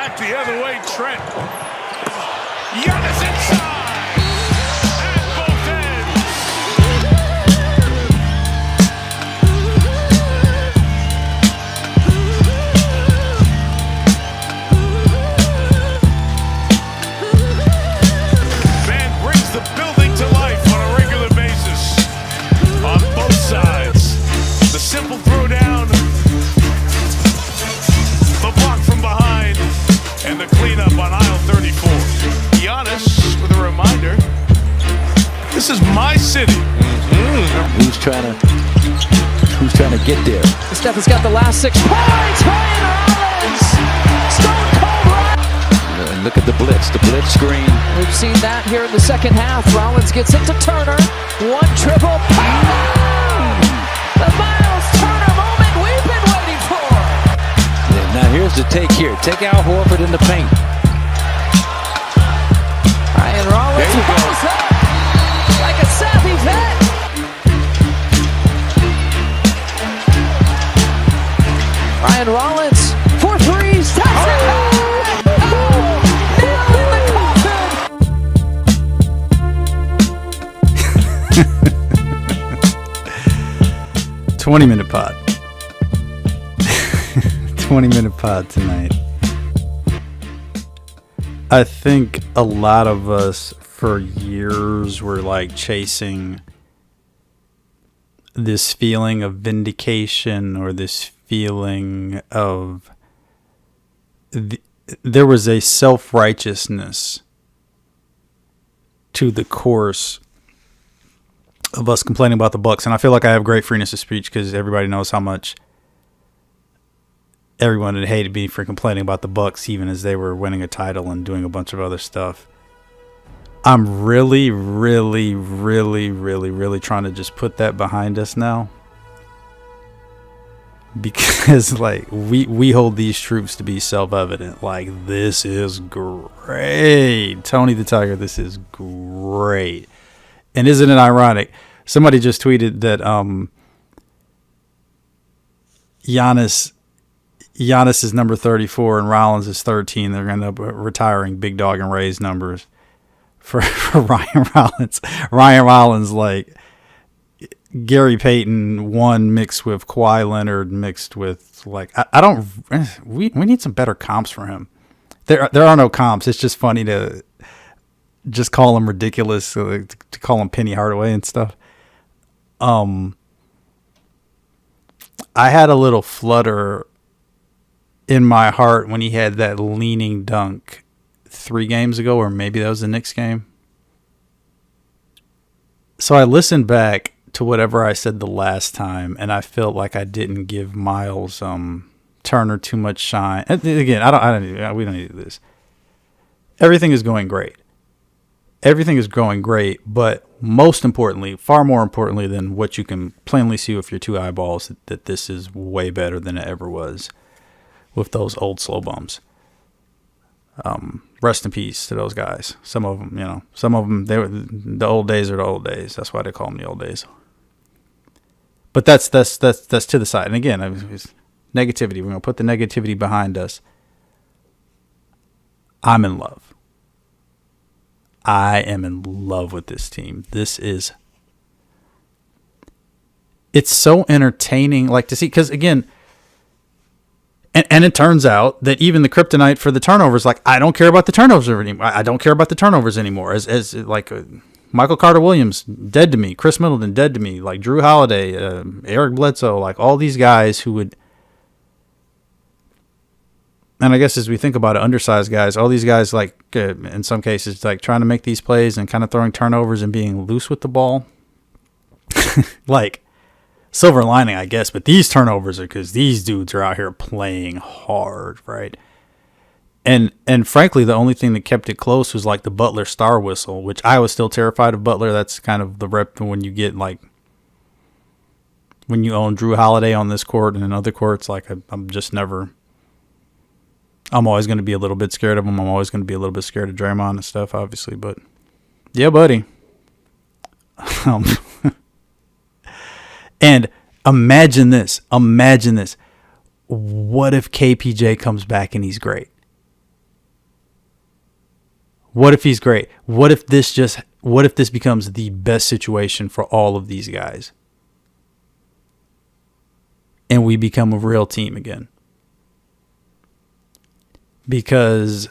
back the other way, Trent. Giannis inside. At both ends. Man brings the building to life on a regular basis. On both sides. The simple throwdown. The block from behind. And the cleanup on aisle 34. Giannis with a reminder. This is my city. Who's trying to get there? Steph has got the last 6 points. Ryan Rollins. Stone Cold Ryan. And look at the blitz screen. We've seen that here in the second half. Rollins gets it to Turner. One triple. The Miles Turner moment we've been waiting for. Yeah, now here's the take here. Take Al Horford in the paint. Ryan Rollins pulls up like a savvy vet. Ryan Rollins, 4 threes, that's it! Nail in the coffin! 20-minute pod. 20-minute pod tonight. I think a lot of us for years were like chasing this feeling of vindication or this feeling of there was a self-righteousness to the course of us complaining about the Bucks. And I feel like I have great freeness of speech because everybody knows how much everyone had hated me for complaining about the Bucks, even as they were winning a title and doing a bunch of other stuff. I'm really, really, really, really, really trying to just put that behind us now. Because, like, we hold these truths to be self-evident. Like, this is great. Tony the Tiger, this is great. And isn't it ironic? Somebody just tweeted that Giannis is number 34 and Rollins is 13. They're going to end up retiring Big Dog and Ray's numbers for Ryan Rollins. Ryan Rollins, like Gary Payton 1 mixed with Kawhi Leonard mixed with, like, we need some better comps for him. There are no comps. It's just funny to just call him ridiculous, to call him Penny Hardaway and stuff. I had a little flutter in my heart when he had that leaning dunk 3 games ago, or maybe that was the Knicks game. So I listened back to whatever I said the last time, and I felt like I didn't give Miles Turner too much shine. And again, we don't need to do this. Everything is going great. Everything is going great, but most importantly, far more importantly than what you can plainly see with your 2 eyeballs, that this is way better than it ever was with those old slow bums. Rest in peace to those guys. Some of them, the old days are the old days. That's why they call them the old days. But that's to the side. And again, it's negativity. We're going to put the negativity behind us. I'm in love. I am in love with this team. It's so entertaining, like, to see, because again, and it turns out that even the kryptonite for the turnovers, like, I don't care about the turnovers anymore. I don't care about the turnovers anymore. As Michael Carter-Williams, dead to me. Chris Middleton, dead to me. Like Drew Holiday, Eric Bledsoe, like all these guys who would, and I guess as we think about it, undersized guys, all these guys, like, in some cases, like trying to make these plays and kind of throwing turnovers and being loose with the ball. Like, silver lining, I guess, but these turnovers are because these dudes are out here playing hard, right? And frankly, the only thing that kept it close was like the Butler star whistle, which I was still terrified of Butler. That's kind of the rep when you get, like, when you own Drew Holiday on this court and in other courts. Like, I'm always going to be a little bit scared of him. I'm always going to be a little bit scared of Draymond and stuff, obviously. But yeah, buddy. And imagine this. What if KPJ comes back and he's great? What if he's great? What if this becomes the best situation for all of these guys? And we become a real team again. Because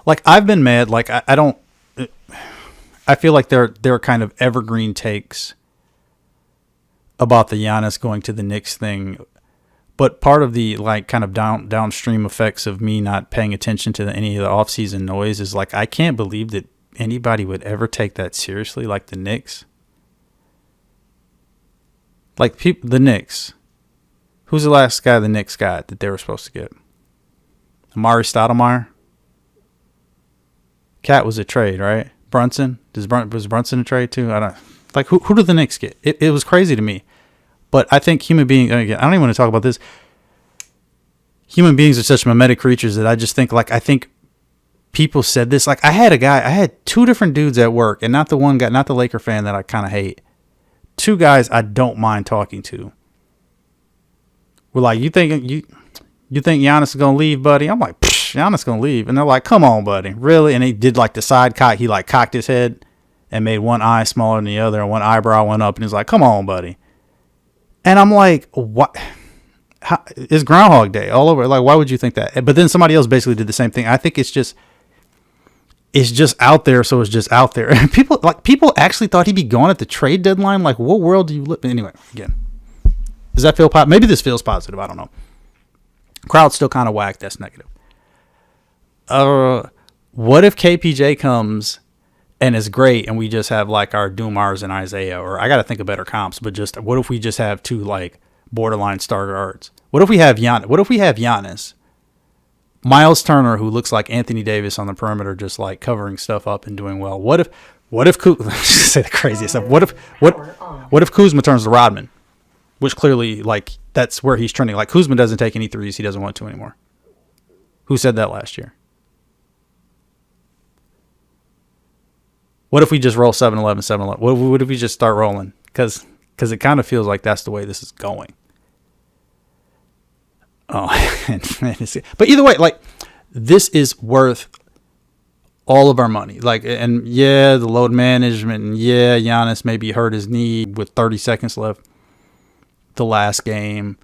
like I've been mad, like I feel like there are kind of evergreen takes about the Giannis going to the Knicks thing. But part of the like kind of downstream effects of me not paying attention to any of the offseason noise is like I can't believe that anybody would ever take that seriously, like the Knicks. Like the Knicks. Who's the last guy the Knicks got that they were supposed to get? Amari Stoudemire? Cat was a trade, right? Brunson? Was Brunson a trade too? I don't like who did the Knicks get? It was crazy to me. But I think human beings, again, I don't even want to talk about this. Human beings are such mimetic creatures that I just think, like, I think people said this. Like, I had two different dudes at work, and not the one guy, not the Laker fan that I kind of hate. Two guys I don't mind talking to. We're like, you think Giannis is going to leave, buddy? I'm like, Giannis going to leave. And they're like, come on, buddy. Really? And he did, like, the side cock. He, like, cocked his head and made one eye smaller than the other, and one eyebrow went up, and he's like, come on, buddy. And I'm like, what? It's Groundhog Day all over. Like, why would you think that? But then somebody else basically did the same thing. I think it's just out there, so it's just out there. And people actually thought he'd be gone at the trade deadline. Like, what world do you live in? Anyway, again, does that feel positive? Maybe this feels positive. I don't know. Crowd's still kind of whack. That's negative. What if KPJ comes and it's great, and we just have like our Dumars and Isaiah, or I got to think of better comps, but just what if we just have two like borderline star guards? What if we have Giannis, Miles Turner, who looks like Anthony Davis on the perimeter, just like covering stuff up and doing well? What if say the craziest stuff? What if Kuzma turns to Rodman, which clearly like that's where he's trending. Like Kuzma doesn't take any threes, he doesn't want to anymore. Who said that last year? What if we just roll 7-11, 7-11? What if we just start rolling? Because it kind of feels like that's the way this is going. Oh, but either way, like this is worth all of our money. Like, and yeah, the load management, and yeah, Giannis maybe hurt his knee with 30 seconds left the last game.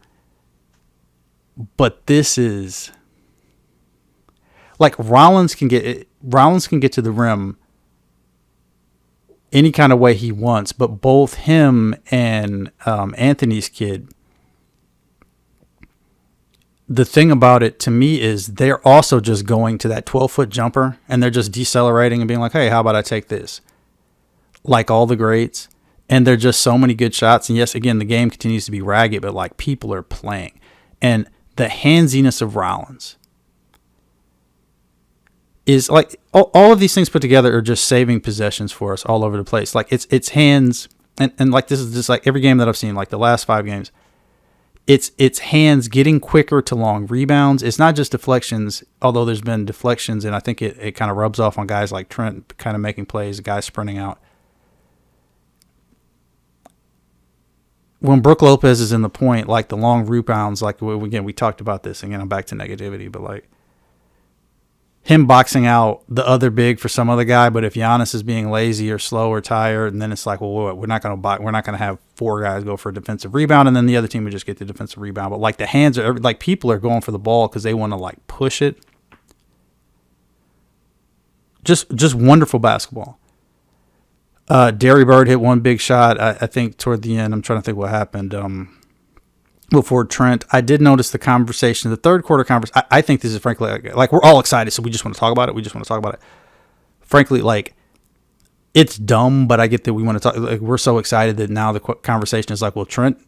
But this is like Rollins can get to the rim any kind of way he wants, but both him and Anthony's kid, the thing about it to me is they're also just going to that 12-foot jumper, and they're just decelerating and being like, hey, how about I take this? Like all the greats. And they're just so many good shots. And yes, again, the game continues to be ragged, but like people are playing. And the handsiness of Rollins is like all of these things put together are just saving possessions for us all over the place. Like it's hands, and like this is just like every game that I've seen, like the last 5 games, it's hands getting quicker to long rebounds. It's not just deflections, although there's been deflections, and I think it kind of rubs off on guys like Trent kind of making plays, guys sprinting out. When Brook Lopez is in the point, like the long rebounds, like again, we talked about this, again, I'm back to negativity, but like him boxing out the other big for some other guy, but if Giannis is being lazy or slow or tired, and then it's like, well, we're not going to have 4 guys go for a defensive rebound, and then the other team would just get the defensive rebound. But like the hands are like people are going for the ball because they want to like push it. Just wonderful basketball. Derry Bird hit one big shot, I think, toward the end. I'm trying to think what happened before Trent. I did notice the conversation, the third quarter conversation. I think this is frankly, like we're all excited, so we just want to talk about it. Frankly, like, it's dumb, but I get that we want to talk. Like, we're so excited that now the conversation is like, well, Trent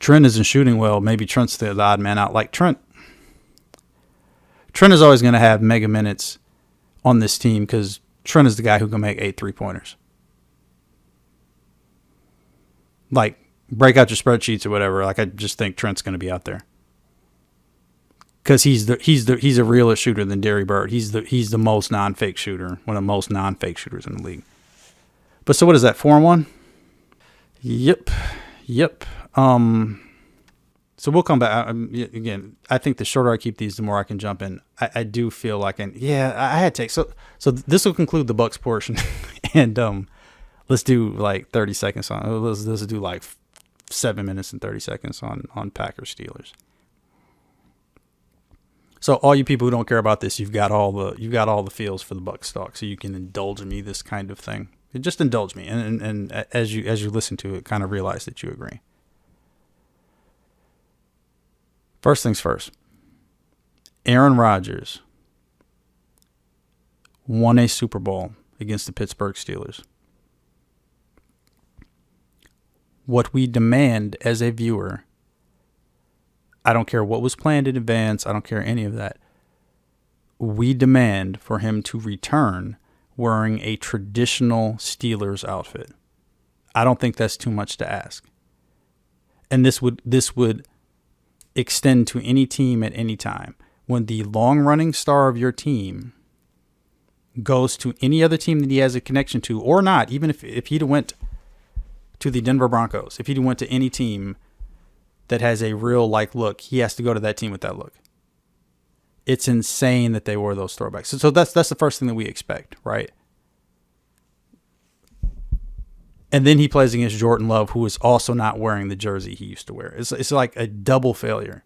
isn't shooting well. Maybe Trent's the odd man out. Like, Trent is always going to have mega minutes on this team because Trent is the guy who can make 8 3-pointers. Like, break out your spreadsheets or whatever. Like, I just think Trent's going to be out there because he's a realer shooter than Derry Bird. He's the most non-fake shooter, one of the most non-fake shooters in the league. But so what is that? 4-1? Yep. So we'll come back. Again, I think the shorter I keep these, the more I can jump in. I do feel like, I had to take. So this will conclude the Bucks portion, and let's do like 30 seconds on. Let's do like 7 minutes and 30 seconds on Packers Steelers. So all you people who don't care about this, you've got all the feels for the Bucks stock, so you can indulge me this kind of thing. Just indulge me, and as you listen to it, kind of realize that you agree. First things first, Aaron Rodgers won a Super Bowl against the Pittsburgh Steelers. What we demand as a viewer, I don't care what was planned in advance, I don't care any of that, we demand for him to return wearing a traditional Steelers outfit. I don't think that's too much to ask. And this would extend to any team at any time. When the long-running star of your team goes to any other team that he has a connection to, or not, even if he'd went to the Denver Broncos, if he'd went to any team that has a real look, he has to go to that team with that look. It's insane that they wore those throwbacks. So that's the first thing that we expect, right? And then he plays against Jordan Love, who is also not wearing the jersey he used to wear. It's like a double failure.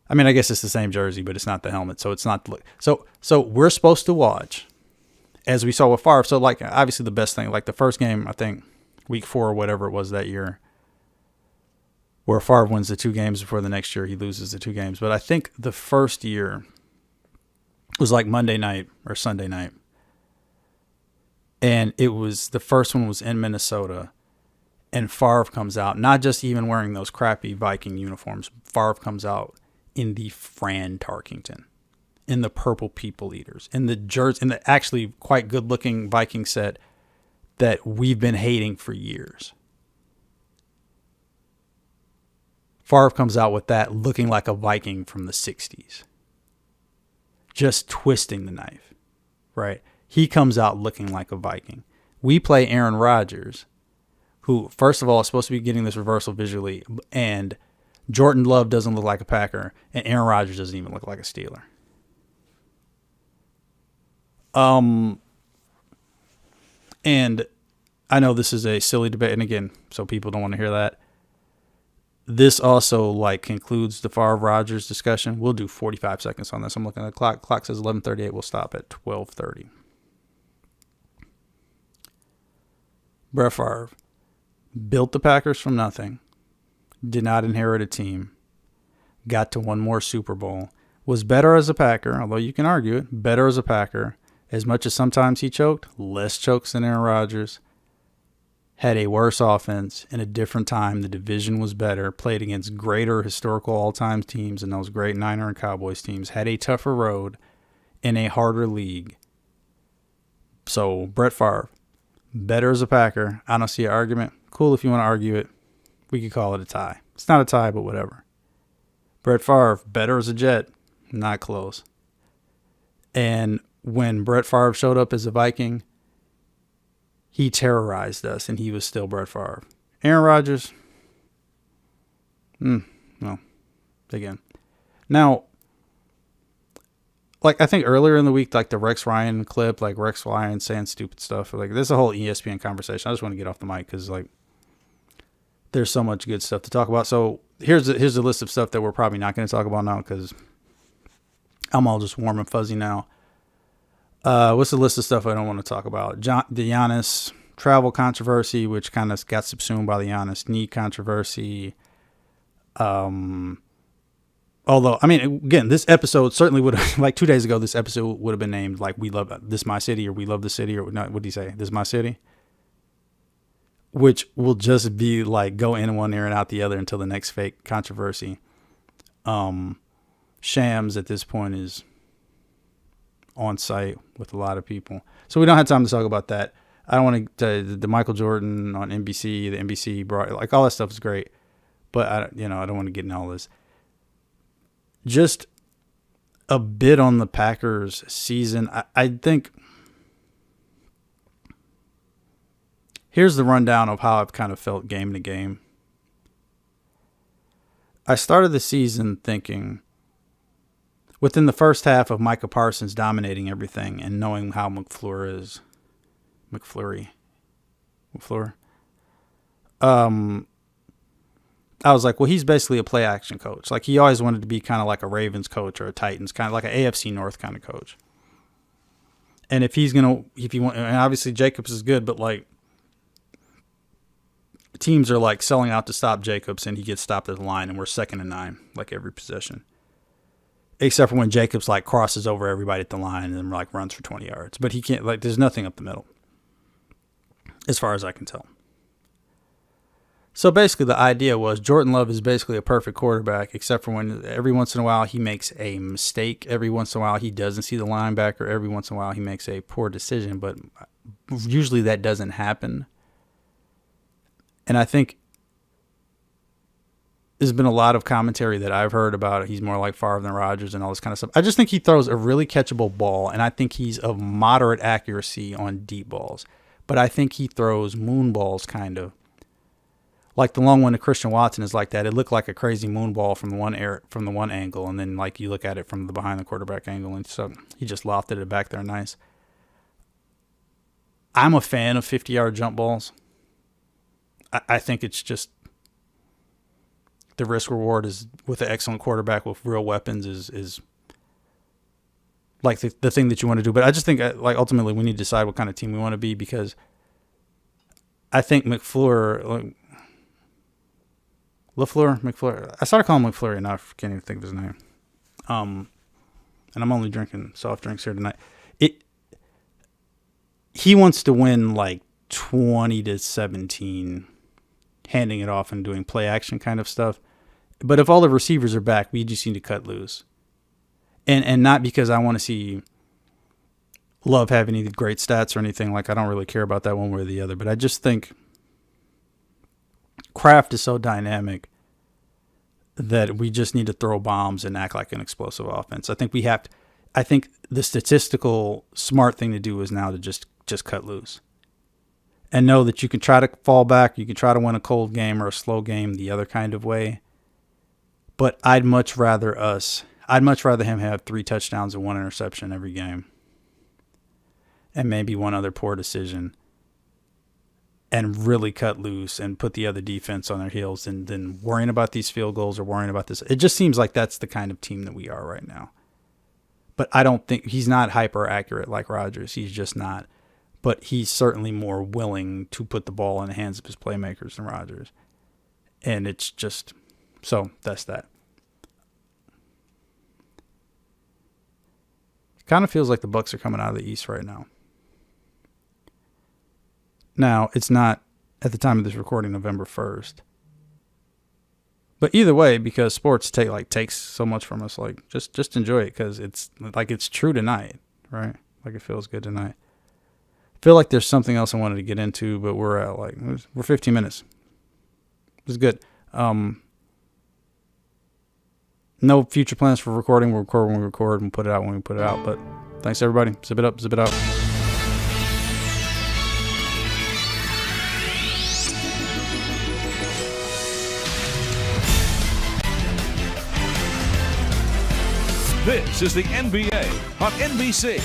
I mean, I guess it's the same jersey, but it's not the helmet, so it's not the look. So we're supposed to watch, as we saw with Favre. So like obviously the best thing, like the first game, I think week 4 or whatever it was that year, where Favre wins the 2 games before the next year he loses the 2 games. But I think the first year was like Monday night or Sunday night. And the first one was in Minnesota, and Favre comes out, not just even wearing those crappy Viking uniforms. Favre comes out in the Fran Tarkington, in the purple People Eaters, in the jersey, in the actually quite good looking Viking set that we've been hating for years. Favre comes out with that looking like a Viking from the 60s. Just twisting the knife, right? He comes out looking like a Viking. We play Aaron Rodgers, who, first of all, is supposed to be getting this reversal visually, and Jordan Love doesn't look like a Packer, and Aaron Rodgers doesn't even look like a Steeler. And I know this is a silly debate, and again, so people don't want to hear that. This also concludes the Favre Rodgers discussion. We'll do 45 seconds on this. I'm looking at the clock. Clock says 11:38. We'll stop at 12:30. Brett Favre built the Packers from nothing, did not inherit a team, got to one more Super Bowl, was better as a Packer, although you can argue it, better as a Packer, as much as sometimes he choked, less chokes than Aaron Rodgers, had a worse offense in a different time, the division was better, played against greater historical all-time teams and those great Niner and Cowboys teams, had a tougher road in a harder league. So Brett Favre, better as a Packer. I don't see an argument. Cool if you want to argue it. We could call it a tie. It's not a tie, but whatever. Brett Favre, better as a Jet. Not close. And when Brett Favre showed up as a Viking, he terrorized us, and he was still Brett Favre. Aaron Rodgers, no, again. Now, I think earlier in the week, the Rex Ryan clip, Rex Ryan saying stupid stuff. There's a whole ESPN conversation. I just want to get off the mic because, there's so much good stuff to talk about. So here's the list of stuff that we're probably not going to talk about now because I'm all just warm and fuzzy now. What's the list of stuff I don't want to talk about? The Giannis travel controversy, which kind of got subsumed by the Giannis knee controversy. Although, I mean, again, this episode certainly would have, 2 days ago, this episode would have been named, We Love This My City, or We Love the City, or not, what did he say? This is My City? Which will just be, go in one ear and out the other until the next fake controversy. Shams, at this point, is on site with a lot of people. So we don't have time to talk about that. I don't want to, the Michael Jordan on NBC, the NBC brought, all that stuff is great. But, I don't want to get into all this. Just a bit on the Packers season. I think here's the rundown of how I've kind of felt game to game. I started the season thinking, within the first half of Micah Parsons dominating everything and knowing how McFleur is, McFleur. I was like, well, he's basically a play action coach. Like, he always wanted to be kind of like a Ravens coach or a Titans, kind of like an AFC North kind of coach. And if you want, and obviously Jacobs is good, but like, teams are like selling out to stop Jacobs, and he gets stopped at the line, and we're 2nd and 9, like every possession. Except for when Jacobs like crosses over everybody at the line and then like runs for 20 yards. But he can't, like, there's nothing up the middle, as far as I can tell. So basically the idea was Jordan Love is basically a perfect quarterback, except for when every once in a while he makes a mistake. Every once in a while he doesn't see the linebacker. Every once in a while he makes a poor decision, but usually that doesn't happen. And I think there's been a lot of commentary that I've heard about it. He's more like Favre than Rodgers and all this kind of stuff. I just think he throws a really catchable ball, and I think he's of moderate accuracy on deep balls. But I think he throws moon balls, kind of. Like the long one to Christian Watson is like that. It looked like a crazy moon ball from the one angle, and then like you look at it from the behind the quarterback angle, and so he just lofted it back there nice. I'm a fan of 50-yard jump balls. I think it's just the risk reward is with an excellent quarterback with real weapons is like the thing that you want to do. But I just think like ultimately we need to decide what kind of team we want to be, because I think McFleur. I started calling him McFlurry, and I can't even think of his name. And I'm only drinking soft drinks here tonight. He wants to win like 20-17, handing it off and doing play action kind of stuff. But if all the receivers are back, we just need to cut loose. And not because I want to see Love have any great stats or anything. Like, I don't really care about that one way or the other. But I just think Kraft is so dynamic that we just need to throw bombs and act like an explosive offense. I think the statistical smart thing to do is now to just cut loose and know that you can try to fall back. You can try to win a cold game or a slow game the other kind of way. But I'd much rather him have 3 touchdowns and 1 interception every game, and maybe one other poor decision, and really cut loose and put the other defense on their heels, and then worrying about these field goals or worrying about this. It just seems like that's the kind of team that we are right now. But I don't think he's not hyper accurate like Rodgers. He's just not. But he's certainly more willing to put the ball in the hands of his playmakers than Rodgers. And it's just, so that's that. It kind of feels like the Bucks are coming out of the East right now. Now, it's not at the time of this recording, November 1st. But either way, because sports takes so much from us, like just enjoy it, because it's like it's true tonight, right? Like, it feels good tonight. I feel like there's something else I wanted to get into, but we're 15 minutes. It's good. No future plans for recording. We'll record when we record and put it out when we put it out. But thanks, everybody. Zip it up, zip it out. This is the NBA on NBC.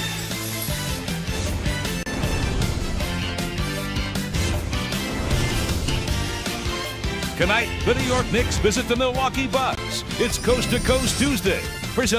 Tonight, the New York Knicks visit the Milwaukee Bucks. It's Coast to Coast Tuesday. Presented